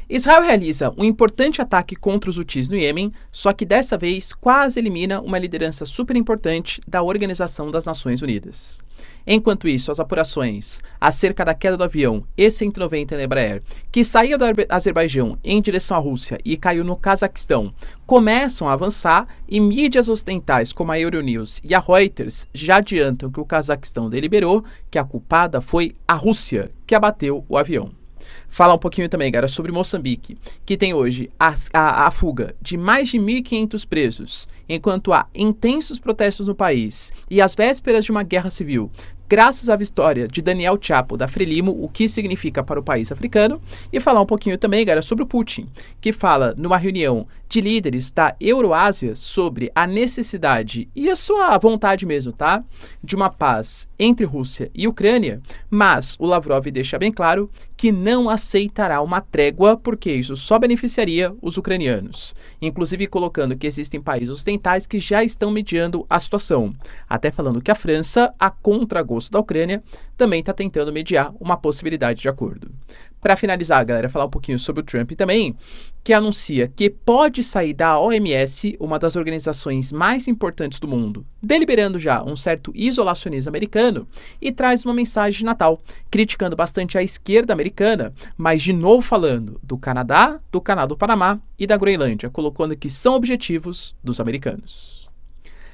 Israel realiza um importante ataque contra os Houthis no Iêmen, só que dessa vez quase elimina uma liderança super importante da Organização das Nações Unidas. Enquanto isso, as apurações acerca da queda do avião E-190 Embraer, que saiu do Azerbaijão em direção à Rússia e caiu no Cazaquistão, começam a avançar e mídias ocidentais como a Euronews e a Reuters já adiantam que o Cazaquistão deliberou que a culpada foi a Rússia, que abateu o avião. Falar um pouquinho também, galera, sobre Moçambique, que tem hoje a fuga de mais de 1.500 presos, enquanto há intensos protestos no país e às vésperas de uma guerra civil, graças à vitória de Daniel Chapo da Frelimo, o que significa para o país africano, e falar um pouquinho também, galera, sobre o Putin, que fala numa reunião de líderes da Euroásia sobre a necessidade e a sua vontade mesmo, tá? De uma paz entre Rússia e Ucrânia, mas o Lavrov deixa bem claro que não aceitará uma trégua porque isso só beneficiaria os ucranianos, inclusive colocando que existem países ocidentais que já estão mediando a situação, até falando que a França, a contragosto da Ucrânia, também está tentando mediar uma possibilidade de acordo. Para finalizar, galera, falar um pouquinho sobre o Trump também, que anuncia que pode sair da OMS, uma das organizações mais importantes do mundo, deliberando já um certo isolacionismo americano, e traz uma mensagem de Natal, criticando bastante a esquerda americana, mas de novo falando do Canadá, do Canal do Panamá e da Groenlândia, colocando que são objetivos dos americanos.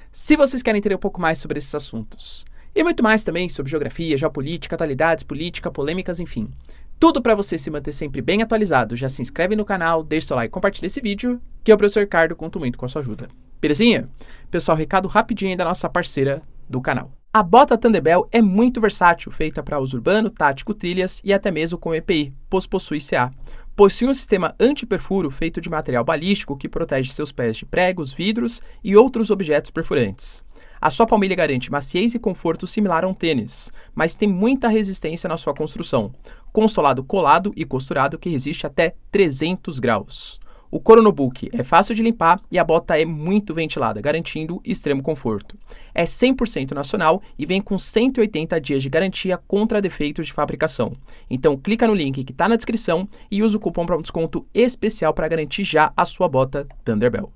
Se vocês querem entender um pouco mais sobre esses assuntos, e muito mais também sobre geografia, geopolítica, atualidades, política, polêmicas, enfim. Tudo para você se manter sempre bem atualizado. Já se inscreve no canal, deixa seu like e compartilha esse vídeo, que eu, professor Ricardo, conto muito com a sua ajuda. Belezinha? Pessoal, recado rapidinho da nossa parceira do canal. A bota Thunderbell é muito versátil, feita para uso urbano, tático, trilhas e até mesmo com EPI, pois possui CA. Possui um sistema anti-perfuro feito de material balístico que protege seus pés de pregos, vidros e outros objetos perfurantes. A sua palmilha garante maciez e conforto similar a um tênis, mas tem muita resistência na sua construção, com solado colado e costurado que resiste até 300 graus. O couro no book é fácil de limpar e a bota é muito ventilada, garantindo extremo conforto. É 100% nacional e vem com 180 dias de garantia contra defeitos de fabricação. Então clica no link que está na descrição e usa o cupom para um desconto especial para garantir já a sua bota Thunderbell.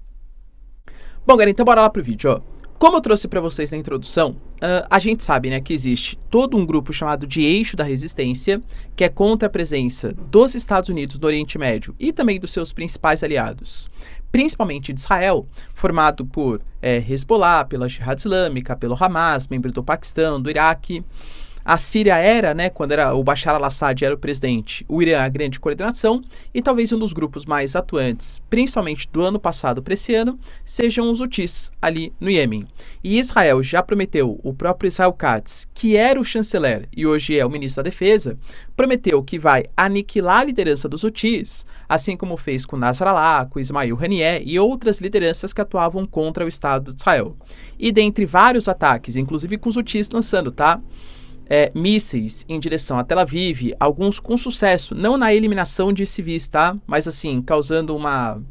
Bom, galera, então bora lá pro vídeo, ó. Como eu trouxe para vocês na introdução, a gente sabe, né, que existe todo um grupo chamado de Eixo da Resistência, que é contra a presença dos Estados Unidos no Oriente Médio e também dos seus principais aliados, principalmente de Israel, formado por Hezbollah, pela Jihad Islâmica, pelo Hamas, membro do Paquistão, do Iraque. A Síria era, né, quando era o Bashar al-Assad era o presidente, o Irã a grande coordenação, e talvez um dos grupos mais atuantes, principalmente do ano passado para esse ano, sejam os Houthis ali no Iêmen. E Israel já prometeu, o próprio Israel Katz, que era o chanceler e hoje é o ministro da Defesa, prometeu que vai aniquilar a liderança dos Houthis, assim como fez com Nasrallah, com Ismail Haniyeh e outras lideranças que atuavam contra o Estado de Israel. E dentre vários ataques, inclusive com os Houthis lançando, tá? Mísseis em direção a Tel Aviv, alguns com sucesso, não na eliminação de civis, tá? Mas assim, causando uma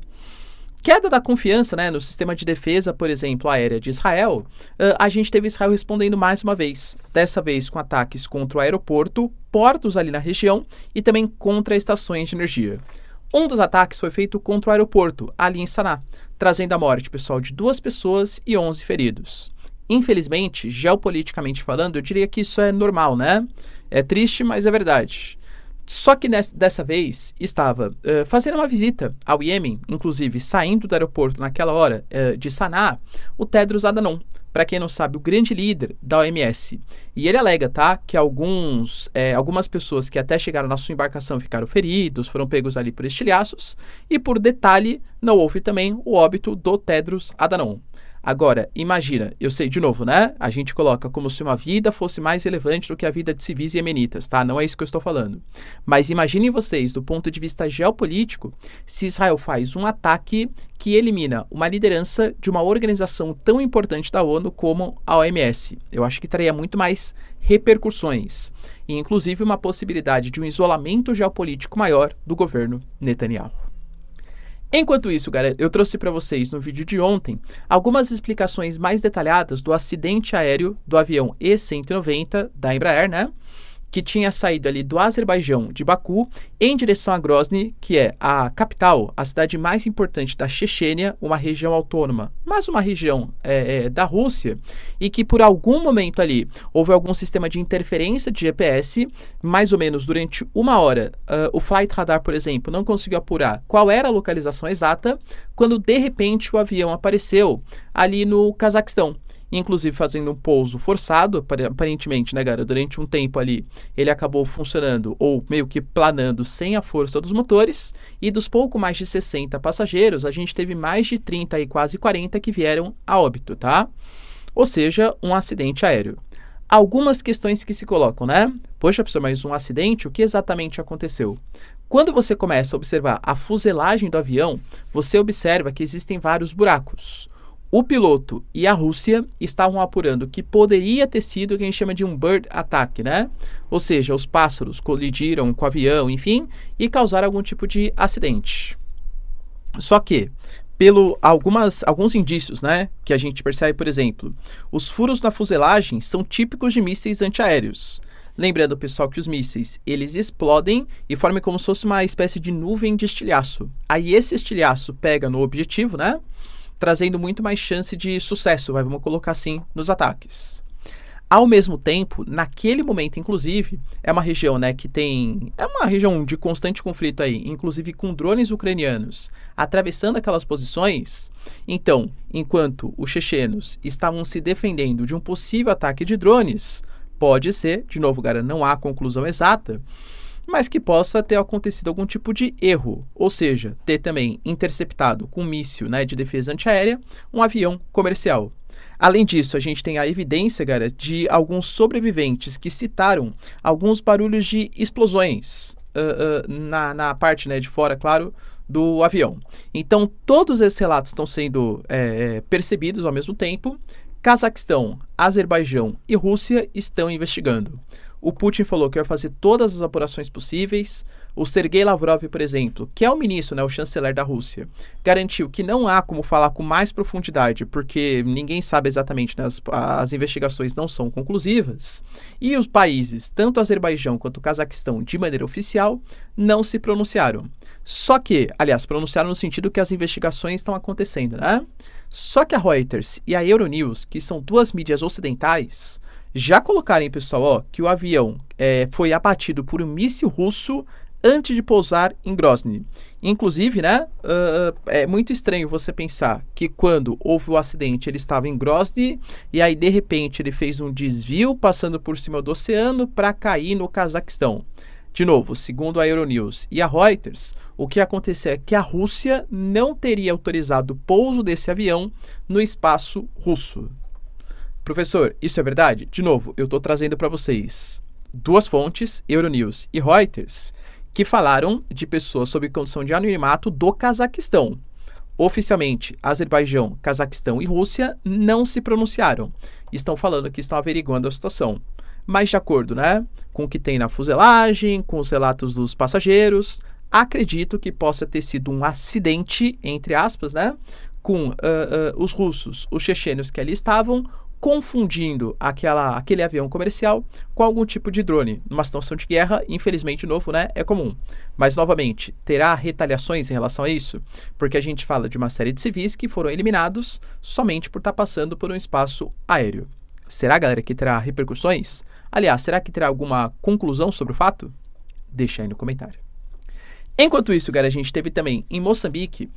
queda da confiança, né, no sistema de defesa, por exemplo, aérea de Israel. A gente teve Israel respondendo mais uma vez, dessa vez com ataques contra o aeroporto, portos ali na região e também contra estações de energia. Um dos ataques foi feito contra o aeroporto, ali em Saná, trazendo a morte, pessoal, de 2 pessoas e 11 feridos. Infelizmente, geopoliticamente falando, eu diria que isso é normal, né? É triste, mas é verdade. Só que dessa vez estava fazendo uma visita ao Iêmen, inclusive saindo do aeroporto naquela hora de Saná, o Tedros Adhanom, para quem não sabe, o grande líder da OMS. E ele alega, tá, que algumas pessoas que até chegaram na sua embarcação ficaram feridos, foram pegos ali por estilhaços, e por detalhe, não houve também o óbito do Tedros Adhanom. Agora, imagina, eu sei de novo, né? A gente coloca como se uma vida fosse mais relevante do que a vida de civis iemenitas, tá? Não é isso que eu estou falando. Mas imaginem vocês, do ponto de vista geopolítico, se Israel faz um ataque que elimina uma liderança de uma organização tão importante da ONU como a OMS. Eu acho que traria muito mais repercussões, e inclusive uma possibilidade de um isolamento geopolítico maior do governo Netanyahu. Enquanto isso, galera, eu trouxe para vocês no vídeo de ontem algumas explicações mais detalhadas do acidente aéreo do avião E-190 da Embraer, né? que tinha saído ali do Azerbaijão, de Baku, em direção a Grozny, que é a capital, a cidade mais importante da Chechênia, uma região autônoma, mas uma região da Rússia, e que por algum momento ali houve algum sistema de interferência de GPS, mais ou menos durante uma hora, o Flight Radar, por exemplo, não conseguiu apurar qual era a localização exata, quando de repente o avião apareceu ali no Cazaquistão, inclusive fazendo um pouso forçado, aparentemente, né, cara, durante um tempo ali, ele acabou funcionando ou meio que planando sem a força dos motores, e dos pouco mais de 60 passageiros, a gente teve mais de 30 e quase 40 que vieram a óbito, tá? Ou seja, um acidente aéreo. Algumas questões que se colocam, né? Poxa, professor, mas um acidente, o que exatamente aconteceu? Quando você começa a observar a fuselagem do avião, você observa que existem vários buracos. O piloto e a Rússia estavam apurando que poderia ter sido o que a gente chama de um bird attack, né? Ou seja, os pássaros colidiram com o avião, enfim, e causaram algum tipo de acidente. Só que, alguns indícios, né, que a gente percebe, por exemplo, os furos na fuselagem são típicos de mísseis antiaéreos. Lembrando, pessoal, que os mísseis, eles explodem e formam como se fosse uma espécie de nuvem de estilhaço. Aí esse estilhaço pega no objetivo, né, trazendo muito mais chance de sucesso, vamos colocar assim, nos ataques. Ao mesmo tempo, naquele momento, inclusive, é uma região, né, é uma região de constante conflito aí, inclusive com drones ucranianos atravessando aquelas posições. Então, enquanto os chechenos estavam se defendendo de um possível ataque de drones, pode ser, de novo, cara, não há conclusão exata, mas que possa ter acontecido algum tipo de erro, ou seja, ter também interceptado com um míssil, né, de defesa antiaérea um avião comercial. Além disso, a gente tem a evidência, cara, de alguns sobreviventes que citaram alguns barulhos de explosões na parte, né, de fora, claro, do avião. Então, todos esses relatos estão sendo percebidos ao mesmo tempo. Cazaquistão, Azerbaijão e Rússia estão investigando. O Putin falou que vai fazer todas as apurações possíveis. O Sergei Lavrov, por exemplo, que é o ministro, né, o chanceler da Rússia, garantiu que não há como falar com mais profundidade, porque ninguém sabe exatamente, né, as investigações não são conclusivas. E os países, tanto o Azerbaijão quanto o Cazaquistão, de maneira oficial, não se pronunciaram. Só que, aliás, pronunciaram no sentido que as investigações estão acontecendo, né? Só que a Reuters e a Euronews, que são duas mídias ocidentais, já colocaram, pessoal, ó, que o avião foi abatido por um míssil russo antes de pousar em Grozny. Inclusive, né, é muito estranho você pensar que quando houve o acidente ele estava em Grozny e aí de repente ele fez um desvio passando por cima do oceano para cair no Cazaquistão. De novo, segundo a Euronews e a Reuters, o que aconteceu é que a Rússia não teria autorizado o pouso desse avião no espaço russo. Professor, isso é verdade? De novo, eu estou trazendo para vocês duas fontes, Euronews e Reuters, que falaram de pessoas sob condição de anonimato do Cazaquistão. Oficialmente, Azerbaijão, Cazaquistão e Rússia não se pronunciaram. Estão falando que estão averiguando a situação. Mas de acordo, né, com o que tem na fuselagem, com os relatos dos passageiros, acredito que possa ter sido um acidente, entre aspas, né, com os russos, os chechenos que ali estavam, confundindo aquele avião comercial com algum tipo de drone. Numa situação de guerra, infelizmente, de novo, né, é comum. Mas, novamente, terá retaliações em relação a isso? Porque a gente fala de uma série de civis que foram eliminados somente por estar passando por um espaço aéreo. Será, galera, que terá repercussões? Aliás, será que terá alguma conclusão sobre o fato? Deixa aí no comentário. Enquanto isso, galera, a gente teve também em Moçambique,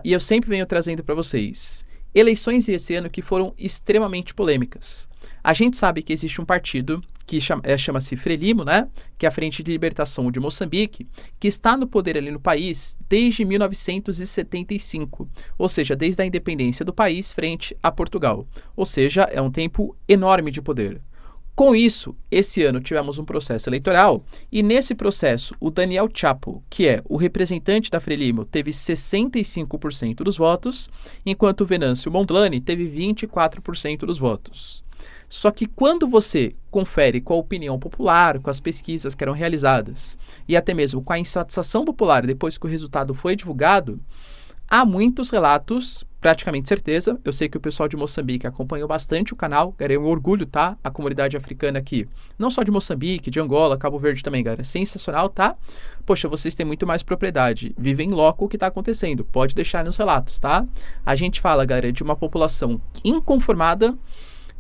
e eu sempre venho trazendo para vocês, eleições esse ano que foram extremamente polêmicas. A gente sabe que existe um partido que chama-se Frelimo, né? Que é a Frente de Libertação de Moçambique, que está no poder ali no país desde 1975, ou seja, desde a independência do país frente a Portugal. Ou seja, é um tempo enorme de poder. Com isso, esse ano tivemos um processo eleitoral e nesse processo o Daniel Chapo, que é o representante da Frelimo, teve 65% dos votos, enquanto o Venâncio Mondlane teve 24% dos votos. Só que quando você confere com a opinião popular, com as pesquisas que eram realizadas e até mesmo com a insatisfação popular depois que o resultado foi divulgado, há muitos relatos, praticamente certeza. Eu sei que o pessoal de Moçambique acompanhou bastante o canal, galera, é um orgulho, tá? A comunidade africana aqui, não só de Moçambique, de Angola, Cabo Verde também, galera, sensacional, tá? Poxa, vocês têm muito mais propriedade, vivem loco o que tá acontecendo, pode deixar nos relatos, tá? A gente fala, galera, de uma população inconformada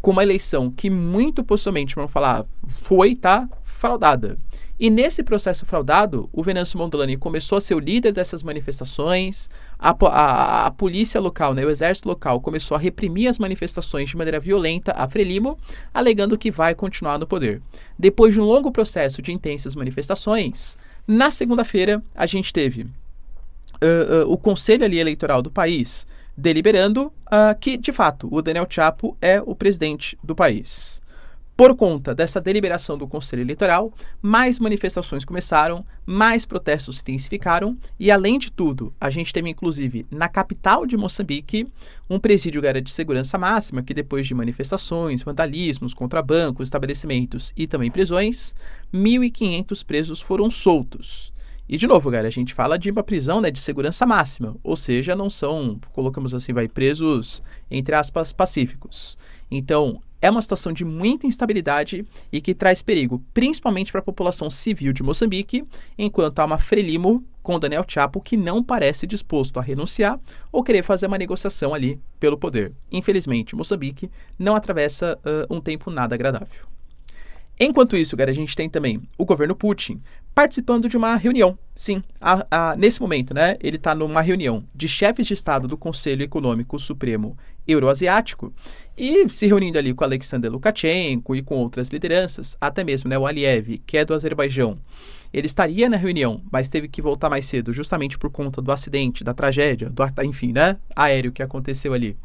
com uma eleição que muito possivelmente, vamos falar, foi, tá? Fraudada. E nesse processo fraudado, o Venâncio Mondlane começou a ser o líder dessas manifestações, a polícia local, né, o exército local, começou a reprimir as manifestações de maneira violenta a Frelimo, alegando que vai continuar no poder. Depois de um longo processo de intensas manifestações, na segunda-feira a gente teve o conselho ali eleitoral do país deliberando que, de fato, o Daniel Chapo é o presidente do país. Por conta dessa deliberação do Conselho Eleitoral, mais manifestações começaram, mais protestos se intensificaram e, além de tudo, a gente teve, inclusive, na capital de Moçambique, um presídio de segurança máxima que, depois de manifestações, vandalismos contra bancos, estabelecimentos e também prisões, 1.500 presos foram soltos. E, de novo, galera, a gente fala de uma prisão, né, de segurança máxima, ou seja, não são, colocamos assim, presos, entre aspas, pacíficos. Então, é uma situação de muita instabilidade e que traz perigo, principalmente para a população civil de Moçambique, enquanto há uma Frelimo com Daniel Chapo que não parece disposto a renunciar ou querer fazer uma negociação ali pelo poder. Infelizmente, Moçambique não atravessa um tempo nada agradável. Enquanto isso, galera, a gente tem também o governo Putin participando de uma reunião. Sim, nesse momento, né, ele está numa reunião de chefes de Estado do Conselho Econômico Supremo Euroasiático e se reunindo ali com Alexander Lukashenko e com outras lideranças, até mesmo, né, o Aliyev, que é do Azerbaijão. Ele estaria na reunião, mas teve que voltar mais cedo justamente por conta do acidente, da tragédia, enfim, né, aéreo que aconteceu ali,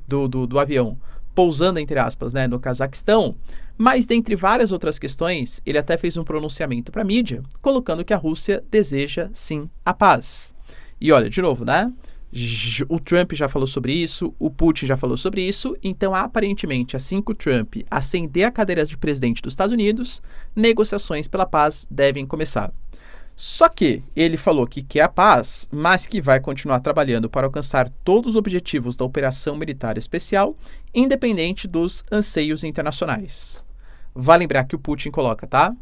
do avião pousando, entre aspas, né, no Cazaquistão. Mas, dentre várias outras questões, ele até fez um pronunciamento para a mídia, colocando que a Rússia deseja, sim, a paz. E olha, de novo, né? O Trump já falou sobre isso, o Putin já falou sobre isso, então, aparentemente, assim que o Trump ascender a cadeira de presidente dos Estados Unidos, negociações pela paz devem começar. Só que ele falou que quer a paz, mas que vai continuar trabalhando para alcançar todos os objetivos da operação militar especial, independente dos anseios internacionais. Vale lembrar que o Putin coloca, tá?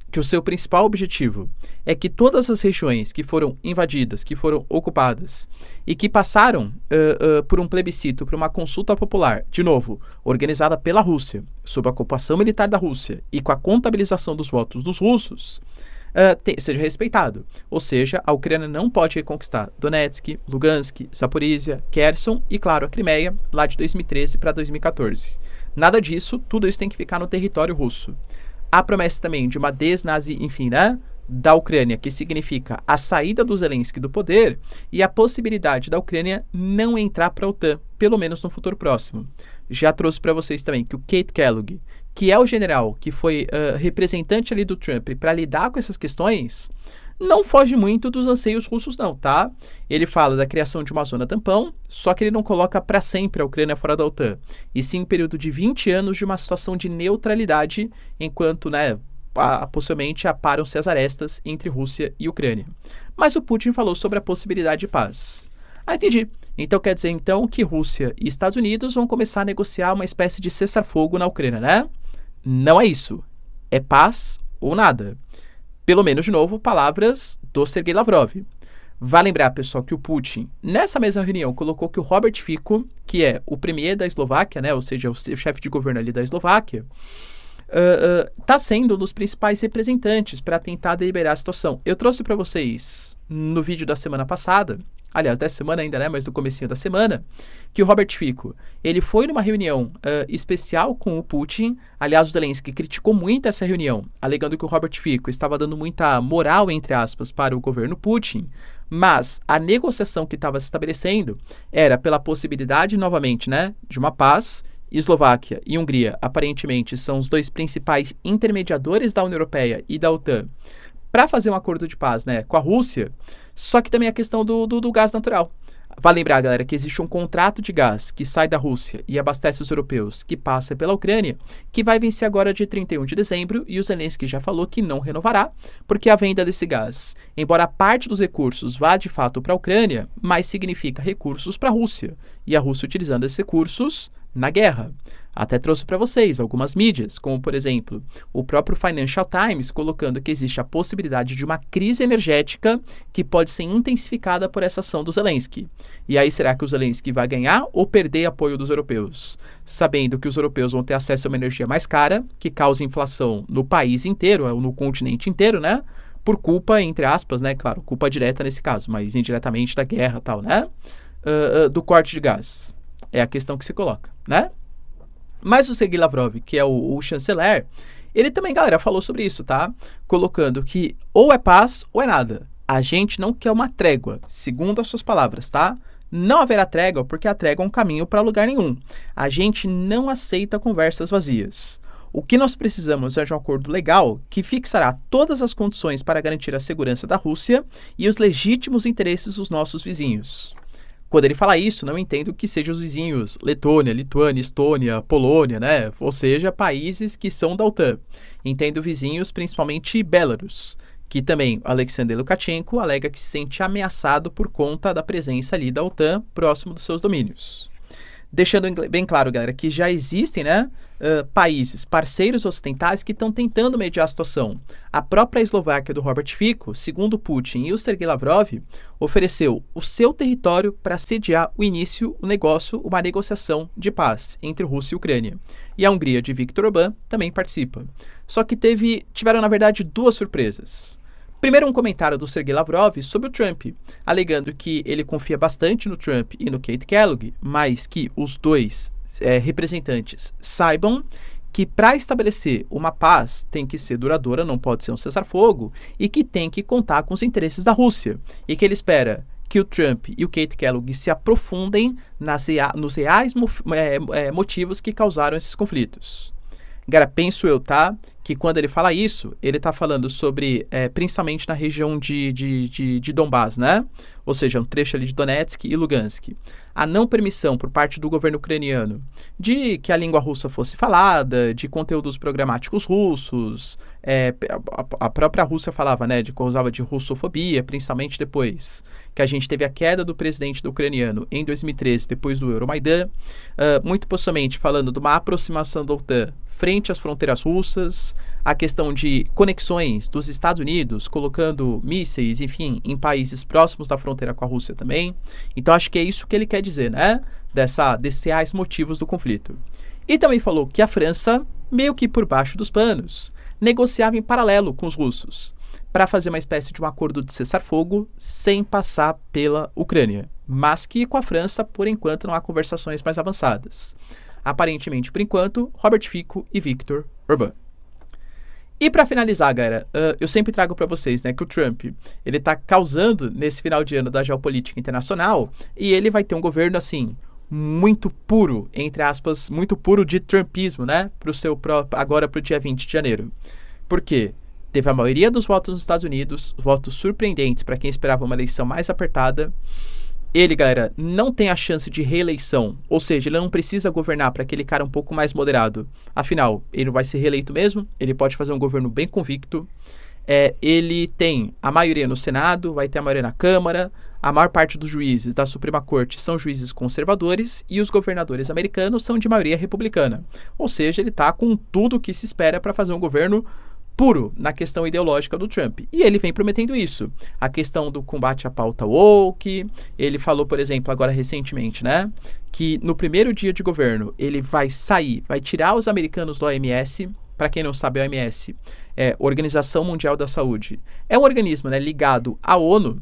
Que o seu principal objetivo é que todas as regiões que foram invadidas, que foram ocupadas e que passaram por um plebiscito, por uma consulta popular, de novo, organizada pela Rússia, sob a ocupação militar da Rússia e com a contabilização dos votos dos russos, seja respeitado. Ou seja, a Ucrânia não pode reconquistar Donetsk, Lugansk, Zaporizhia, Kherson e, claro, a Crimeia, lá de 2013 para 2014. Nada disso, tudo isso tem que ficar no território russo. Há promessa também de uma desnazi, enfim, né, da Ucrânia, que significa a saída do Zelensky do poder e a possibilidade da Ucrânia não entrar para a OTAN, pelo menos no futuro próximo. Já trouxe para vocês também que o Kate Kellogg, que é o general que foi representante ali do Trump para lidar com essas questões, não foge muito dos anseios russos não, tá? Ele fala da criação de uma zona tampão, só que ele não coloca para sempre a Ucrânia fora da OTAN, e sim um período de 20 anos de uma situação de neutralidade, enquanto, né, possivelmente aparam-se as arestas entre Rússia e Ucrânia. Mas o Putin falou sobre a possibilidade de paz. Entendi. Então quer dizer então que Rússia e Estados Unidos vão começar a negociar uma espécie de cessar-fogo na Ucrânia, né? Não é isso. É paz ou nada. Pelo menos, de novo, palavras do Sergei Lavrov. Vale lembrar, pessoal, que o Putin, nessa mesma reunião, colocou que o Robert Fico, que é o premier da Eslováquia, né, ou seja, o chefe de governo ali da Eslováquia, está sendo um dos principais representantes para tentar deliberar a situação. Eu trouxe para vocês, no vídeo da semana passada, aliás, dessa semana ainda, né, mas do comecinho da semana, que o Robert Fico, ele foi numa reunião especial com o Putin. Aliás, o Zelensky criticou muito essa reunião, alegando que o Robert Fico estava dando muita moral, entre aspas, para o governo Putin, mas a negociação que estava se estabelecendo era pela possibilidade, novamente, né, de uma paz. Eslováquia e Hungria, aparentemente, são os dois principais intermediadores da União Europeia e da OTAN para fazer um acordo de paz, né, com a Rússia, só que também a questão do gás natural. Vale lembrar, galera, que existe um contrato de gás que sai da Rússia e abastece os europeus, que passa pela Ucrânia, que vai vencer agora de 31 de dezembro, e o Zelensky já falou que não renovará, porque a venda desse gás, embora parte dos recursos vá de fato para a Ucrânia, mas significa recursos para a Rússia, e a Rússia utilizando esses recursos na guerra. Até trouxe para vocês algumas mídias, como por exemplo, o próprio Financial Times colocando que existe a possibilidade de uma crise energética que pode ser intensificada por essa ação do Zelensky. E aí será que o Zelensky vai ganhar ou perder apoio dos europeus? Sabendo que os europeus vão ter acesso a uma energia mais cara, que causa inflação no país inteiro, ou no continente inteiro, né? Por culpa, entre aspas, né? Claro, culpa direta nesse caso, mas indiretamente da guerra e tal, né? Do corte de gás. É a questão que se coloca, né? Mas o Sergei Lavrov, que é o chanceler, ele também, galera, falou sobre isso, tá? Colocando que ou é paz ou é nada. A gente não quer uma trégua, segundo as suas palavras, tá? Não haverá trégua porque a trégua é um caminho para lugar nenhum. A gente não aceita conversas vazias. O que nós precisamos é de um acordo legal que fixará todas as condições para garantir a segurança da Rússia e os legítimos interesses dos nossos vizinhos. Quando ele fala isso, não entendo que sejam os vizinhos Letônia, Lituânia, Estônia, Polônia, né? Ou seja, países que são da OTAN. Entendo vizinhos principalmente Belarus, que também Alexander Lukashenko alega que se sente ameaçado por conta da presença ali da OTAN próximo dos seus domínios. Deixando bem claro, galera, que já existem, né, países, parceiros ocidentais que estão tentando mediar a situação. A própria Eslováquia do Robert Fico, segundo Putin e o Sergei Lavrov, ofereceu o seu território para sediar o início, o negócio, uma negociação de paz entre Rússia e Ucrânia. E a Hungria de Viktor Orbán também participa. Só que tiveram, na verdade, duas surpresas. Primeiro, um comentário do Sergei Lavrov sobre o Trump, alegando que ele confia bastante no Trump e no Keith Kellogg, mas que os dois representantes saibam que para estabelecer uma paz tem que ser duradoura, não pode ser um cessar-fogo, e que tem que contar com os interesses da Rússia, e que ele espera que o Trump e o Keith Kellogg se aprofundem nos reais motivos que causaram esses conflitos. Cara, penso eu, tá? Que quando ele fala isso, ele tá falando sobre, principalmente na região de Donbás, né? Ou seja, um trecho ali de Donetsk e Lugansk. A não permissão por parte do governo ucraniano de que a língua russa fosse falada, de conteúdos programáticos russos, a própria Rússia falava, né, causava de russofobia, principalmente depois que a gente teve a queda do presidente ucraniano em 2013, depois do Euromaidan, muito possivelmente falando de uma aproximação da OTAN frente às fronteiras russas, a questão de conexões dos Estados Unidos, colocando mísseis, enfim, em países próximos da fronteira com a Rússia também. Então, acho que é isso que ele quer dizer, né? Desses reais motivos do conflito. E também falou que a França, meio que por baixo dos panos, negociava em paralelo com os russos, para fazer uma espécie de um acordo de cessar-fogo sem passar pela Ucrânia, mas que com a França, por enquanto, não há conversações mais avançadas. Aparentemente, por enquanto, Robert Fico e Viktor Orbán. E para finalizar, galera, eu sempre trago para vocês, né, que o Trump, ele tá causando nesse final de ano da geopolítica internacional, e ele vai ter um governo, assim, muito puro, entre aspas, muito puro de trumpismo, né, agora pro dia 20 de janeiro. Por quê? Teve a maioria dos votos nos Estados Unidos, votos surpreendentes para quem esperava uma eleição mais apertada. Ele, galera, não tem a chance de reeleição, ou seja, ele não precisa governar para aquele cara um pouco mais moderado. Afinal, ele não vai ser reeleito mesmo, ele pode fazer um governo bem convicto. Ele tem a maioria no Senado, vai ter a maioria na Câmara, a maior parte dos juízes da Suprema Corte são juízes conservadores e os governadores americanos são de maioria republicana. Ou seja, ele está com tudo o que se espera para fazer um governo puro na questão ideológica do Trump. E ele vem prometendo isso. A questão do combate à pauta woke, ele falou, por exemplo, agora recentemente, né, que no primeiro dia de governo ele vai tirar os americanos do OMS. Para quem não sabe, a OMS é Organização Mundial da Saúde. É um organismo, né, ligado à ONU,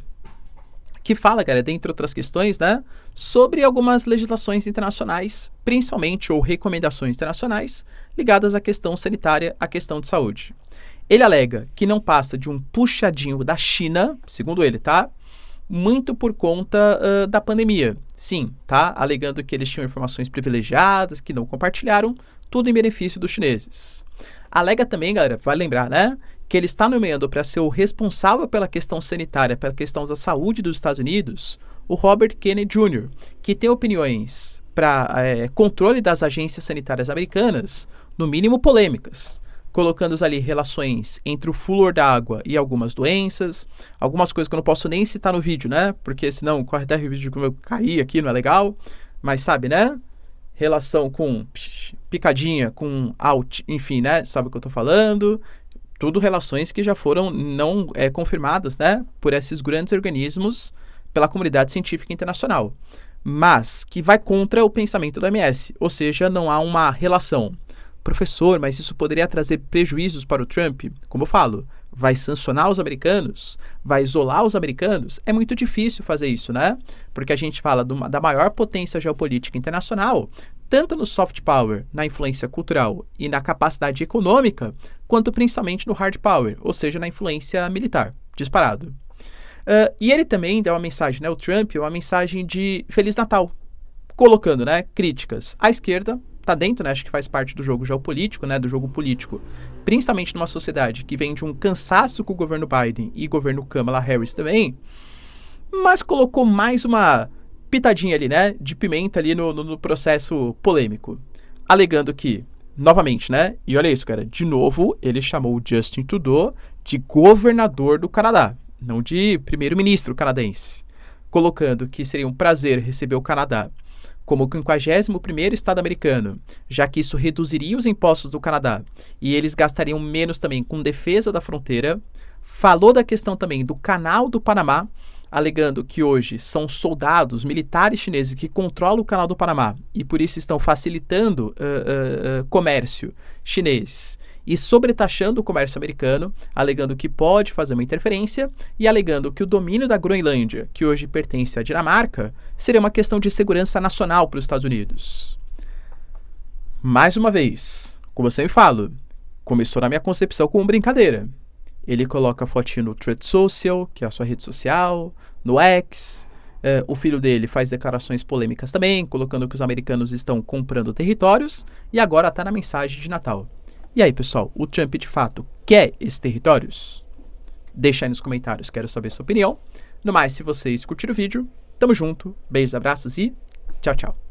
que fala, cara, dentre outras questões, né, sobre algumas legislações internacionais, principalmente, ou recomendações internacionais, ligadas à questão sanitária, à questão de saúde. Ele alega que não passa de um puxadinho da China, segundo ele, tá? Muito por conta da pandemia. Sim, tá? Alegando que eles tinham informações privilegiadas, que não compartilharam, tudo em benefício dos chineses. Alega também, galera, vale lembrar, né, que ele está nomeando para ser o responsável pela questão sanitária, pela questão da saúde dos Estados Unidos, o Robert Kennedy Jr., que tem opiniões para controle das agências sanitárias americanas, no mínimo polêmicas, colocando ali relações entre o flúor da água e algumas doenças, algumas coisas que eu não posso nem citar no vídeo, né? Porque senão corre até o vídeo como eu caí aqui, não é legal. Mas sabe, né? Relação com picadinha, com out, enfim, né? Sabe o que eu tô falando? Tudo relações que já foram não confirmadas, né? Por esses grandes organismos pela comunidade científica internacional. Mas que vai contra o pensamento da OMS, ou seja, não há uma relação. Professor, mas isso poderia trazer prejuízos para o Trump? Como eu falo, vai sancionar os americanos? Vai isolar os americanos? É muito difícil fazer isso, né? Porque a gente fala da maior potência geopolítica internacional, tanto no soft power, na influência cultural e na capacidade econômica, quanto principalmente no hard power, ou seja, na influência militar, disparado. E ele também deu uma mensagem, né? O Trump, uma mensagem de Feliz Natal, colocando, né, críticas à esquerda, tá dentro, né, acho que faz parte do jogo geopolítico, né, do jogo político, principalmente numa sociedade que vem de um cansaço com o governo Biden e governo Kamala Harris também, mas colocou mais uma pitadinha ali, né, de pimenta ali no processo polêmico, alegando que, novamente, né, e olha isso, cara, de novo, ele chamou o Justin Trudeau de governador do Canadá, não de primeiro-ministro canadense, colocando que seria um prazer receber o Canadá como o 51º estado americano, já que isso reduziria os impostos do Canadá e eles gastariam menos também com defesa da fronteira. Falou da questão também do Canal do Panamá, alegando que hoje são soldados militares chineses que controlam o Canal do Panamá e por isso estão facilitando comércio chinês e sobretaxando o comércio americano, alegando que pode fazer uma interferência e alegando que o domínio da Groenlândia, que hoje pertence à Dinamarca, seria uma questão de segurança nacional para os Estados Unidos. Mais uma vez, como eu sempre falo, começou na minha concepção como brincadeira. Ele coloca a fotinho no Truth Social, que é a sua rede social, no X. O filho dele faz declarações polêmicas também, colocando que os americanos estão comprando territórios, e agora está na mensagem de Natal. E aí, pessoal, o Trump de fato quer esses territórios? Deixa aí nos comentários, quero saber sua opinião. No mais, se vocês curtiram o vídeo, tamo junto, beijos, abraços e tchau, tchau.